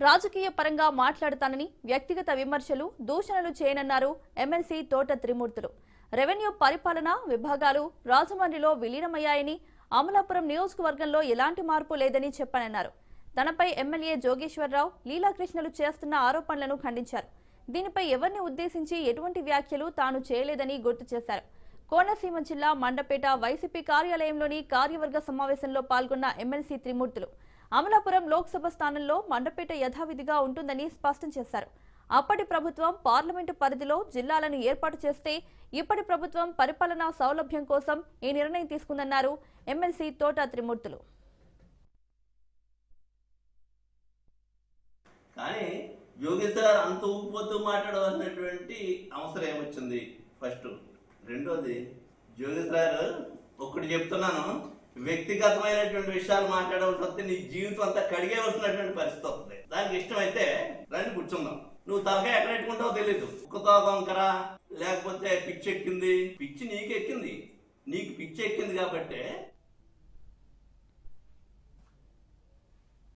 రాజకీయ పరంగా మాట్లాడతానని వ్యక్తిగత విమర్శలు దూషణలు చేయనన్నారు ఎమ్మెల్సీ తోట త్రిమూర్తులు. రెవెన్యూ పరిపాలన విభాగాలు రాజమండ్రిలో విలీనమయ్యాయని, అమలాపురం నియోజకవర్గంలో ఎలాంటి మార్పు లేదని చెప్పానన్నారు. తనపై ఎమ్మెల్యే జోగేశ్వరరావు, లీలాకృష్ణలు చేస్తున్న ఆరోపణలను ఖండించారు. దీనిపై ఎవరిని ఉద్దేశించి ఎటువంటి వ్యాఖ్యలు తాను చేయలేదని గుర్తు చేశారు. కోనసీమ జిల్లా మండపేట వైసీపీ కార్యాలయంలోని కార్యవర్గ సమావేశంలో పాల్గొన్న ఎమ్మెల్సీ త్రిమూర్తులు అమలాపురం లోక్సభ స్థానంలో మండపేట యథావిధిగా ఉంటుందని స్పష్టం చేశారు. అప్పటి ప్రభుత్వం పార్లమెంటు పరిధిలో జిల్లాలను ఏర్పాటు చేస్తే ఇప్పటి ప్రభుత్వం పరిపాలనా సౌలభ్యం కోసం ఈ నిర్ణయం తీసుకుందన్నారు ఎమ్మెల్సీ తోట త్రిమూర్తులు. కానీ యోగేశ్వర అంత ఊపిపోతూ మాట్లాడవలసినటువంటి అవసరం ఏమొచ్చింది? ఫస్ట్. రెండోది, యోగేశ్వర ఒక్కటి చెప్తున్నాను, వ్యక్తిగతమైనటువంటి విషయాలు మాట్లాడవలసి వస్తే నీ జీవితం అంతా కడిగేవలసినటువంటి పరిస్థితి వస్తుంది. దానికి ఇష్టమైతే రండి కూర్చుందాం. నువ్వు తలకాయ ఎక్కడ పెట్టుకుంటావో తెలీదు. కుక్కతో వంకర, లేకపోతే పిచ్చి ఎక్కింది. పిచ్చి నీకు ఎక్కింది, నీకు పిచ్చి ఎక్కింది కాబట్టి